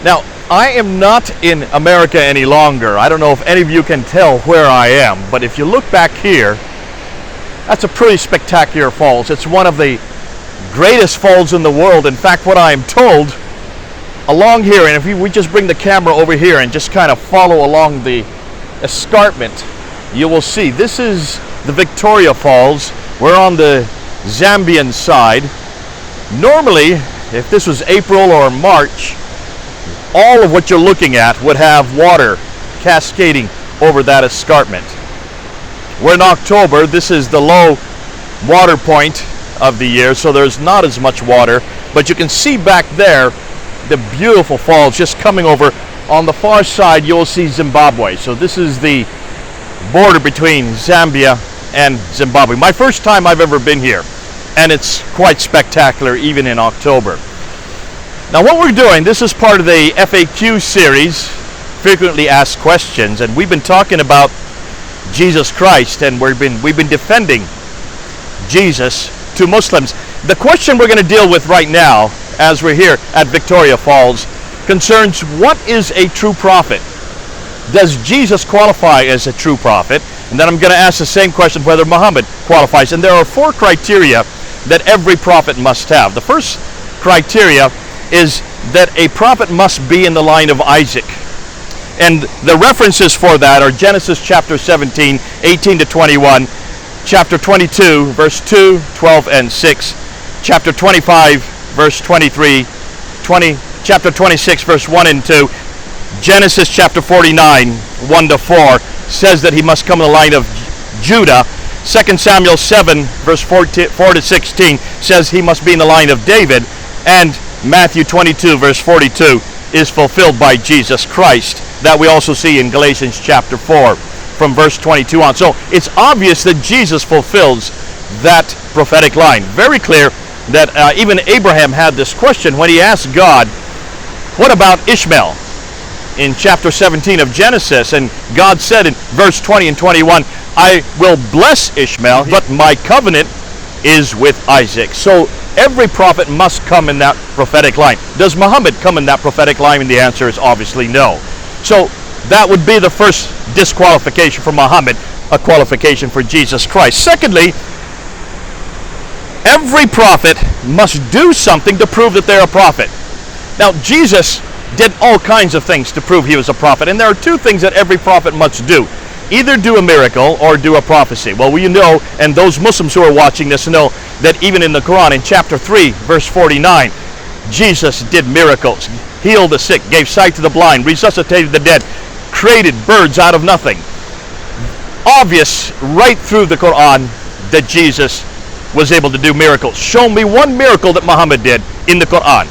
Now, I am not in America any longer. I don't know if any of you can tell where I am, but if you look back here, that's a pretty spectacular falls. It's one of the greatest falls in the world. In fact, what I am told, along here, and if we just bring the camera over here and just kind of follow along the escarpment, you will see this is the Victoria Falls. We're on the Zambian side. Normally, if this was April or March, all of what you're looking at would have water cascading over that escarpment. We're in October. This is the low water point of the year, so there's not as much water, but you can see back there the beautiful falls just coming over. On the far side, you'll see Zimbabwe. So this is the border between Zambia and Zimbabwe. My first time I've ever been here, and it's quite spectacular even in October. Now what we're doing, this is part of the FAQ series, frequently asked questions, and we've been talking about Jesus Christ, and we've been defending Jesus to Muslims. The question we're going to deal with right now, as we're here at Victoria Falls, concerns what is a true prophet? Does Jesus qualify as a true prophet? And then I'm going to ask the same question whether Muhammad qualifies. And there are 4 criteria that every prophet must have. The first criteria is that a prophet must be in the line of Isaac. And the references for that are Genesis chapter 17, 18 to 21, chapter 22, verse 2, 12, and 6, chapter 25, verse 23, chapter 26, verse 1 and 2, Genesis chapter 49, 1 to 4, says that he must come in the line of Judah. 2 Samuel 7, verse 4 to 16, says he must be in the line of David. And Matthew 22, verse 42, is fulfilled by Jesus Christ. That we also see in Galatians chapter 4, from verse 22 on. So it's obvious that Jesus fulfills that prophetic line. Very clear that even Abraham had this question when he asked God, what about Ishmael? In chapter 17 of Genesis, and God said in verse 20 and 21, I will bless Ishmael, but my covenant is with Isaac. So every prophet must come in that prophetic line. Does Muhammad come in that prophetic line? And the answer is obviously no. So that would be the first disqualification for Muhammad, a qualification for Jesus Christ. Secondly, every prophet must do something to prove that they're a prophet. Now, Jesus did all kinds of things to prove he was a prophet, and there are 2 things that every prophet must do. Either do a miracle or do a prophecy. Well, we know, and those Muslims who are watching this know, that even in the Quran, in chapter 3, verse 49, Jesus did miracles, healed the sick, gave sight to the blind, resuscitated the dead, created birds out of nothing. Obvious right through the Quran that Jesus was able to do miracles. Show me one miracle that Muhammad did in the Quran.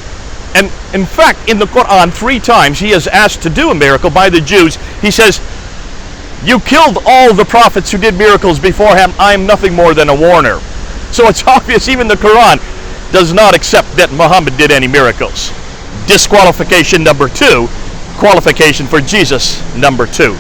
And in fact, in the Quran, 3 times he is asked to do a miracle by the Jews. He says, you killed all the prophets who did miracles before him. I am nothing more than a warner. So it's obvious even the Quran does not accept that Muhammad did any miracles. Disqualification number 2, qualification for Jesus number 2.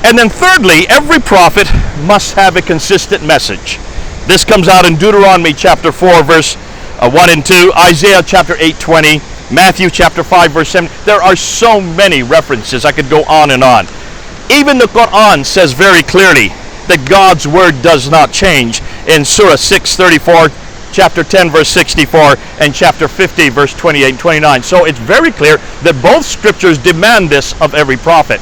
And then thirdly, every prophet must have a consistent message. This comes out in Deuteronomy chapter 4, verse 1 and 2, Isaiah chapter 8:20, Matthew chapter 5, verse 7. There are so many references. I could go on and on. Even the Quran says very clearly that God's word does not change in Surah 6:34, chapter 10, verse 64, and chapter 50, verse 28 and 29. So it's very clear that both scriptures demand this of every prophet.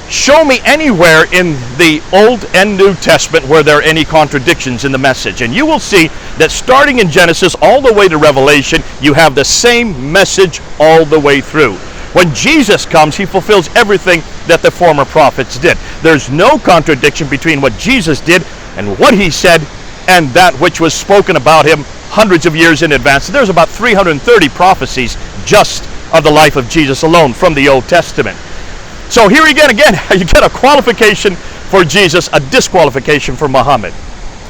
Show me anywhere in the Old and New Testament where there are any contradictions in the message. And you will see that starting in Genesis all the way to Revelation, you have the same message all the way through. When Jesus comes, he fulfills everything that the former prophets did. There's no contradiction between what Jesus did and what he said and that which was spoken about him hundreds of years in advance. There's about 330 prophecies just of the life of Jesus alone from the Old Testament. So here again, you get a qualification for Jesus, a disqualification for Muhammad.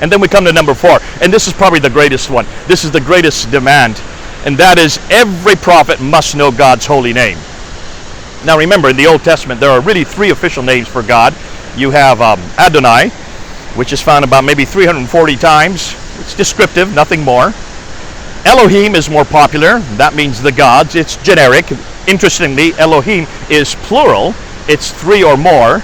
And then we come to number 4, and this is probably the greatest one. This is the greatest demand, and that is every prophet must know God's holy name. Now remember, in the Old Testament, there are really 3 official names for God. You have Adonai, which is found about maybe 340 times. It's descriptive, nothing more. Elohim is more popular. That means the gods. It's generic. Interestingly, Elohim is plural. It's 3 or more.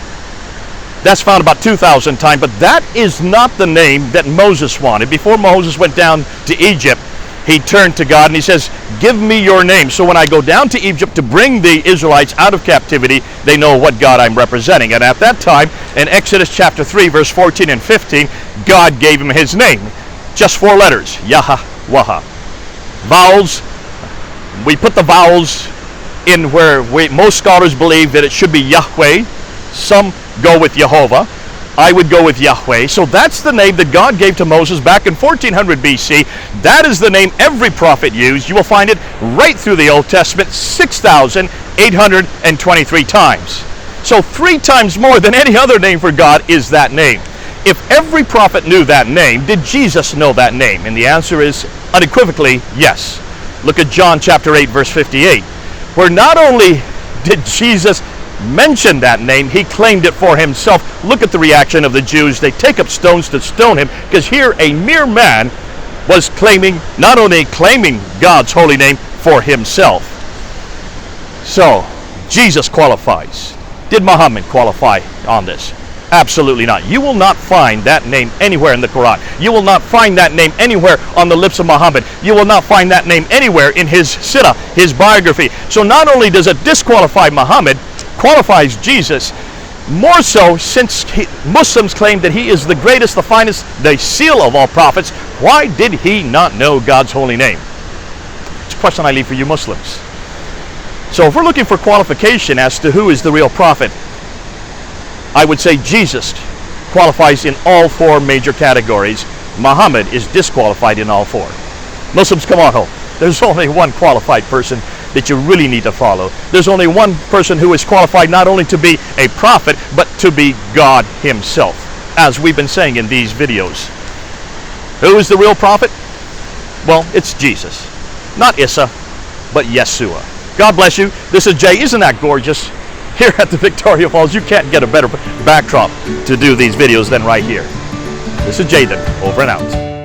That's found about 2,000 times, but that is not the name that Moses wanted. Before Moses went down to Egypt, he turned to God and he says, give me your name. So when I go down to Egypt to bring the Israelites out of captivity, they know what God I'm representing. And at that time, in Exodus chapter 3, verse 14 and 15, God gave him his name. Just 4 letters, Yahweh. Vowels, we put the vowels in where most scholars believe that it should be Yahweh. Some go with Jehovah. I would go with Yahweh. So that's the name that God gave to Moses back in 1400 BC. That is the name every prophet used. You will find it right through the Old Testament, 6,823 times. So 3 times more than any other name for God is that name. If every prophet knew that name, did Jesus know that name? And the answer is unequivocally yes. Look at John chapter 8, verse 58, where not only did Jesus mention that name, he claimed it for himself. Look at the reaction of the Jews. They take up stones to stone him, because here a mere man was not only claiming God's holy name for himself. So, Jesus qualifies. Did Muhammad qualify on this? Absolutely not. You will not find that name anywhere in the Quran. You will not find that name anywhere on the lips of Muhammad. You will not find that name anywhere in his Surah, his biography. So not only does it disqualify Muhammad, qualifies Jesus, more so since Muslims claim that he is the greatest, the finest, the seal of all prophets. Why did he not know God's holy name? It's a question I leave for you Muslims. So if we're looking for qualification as to who is the real prophet, I would say Jesus qualifies in all 4 major categories. Muhammad is disqualified in all 4. Muslims, come on home. There's only one qualified person that you really need to follow. There's only one person who is qualified not only to be a prophet, but to be God himself, as we've been saying in these videos. Who is the real prophet? Well, it's Jesus. Not Isa, but Yeshua. God bless you. This is Jay. Isn't that gorgeous? Here at the Victoria Falls, you can't get a better backdrop to do these videos than right here. This is Jay then, over and out.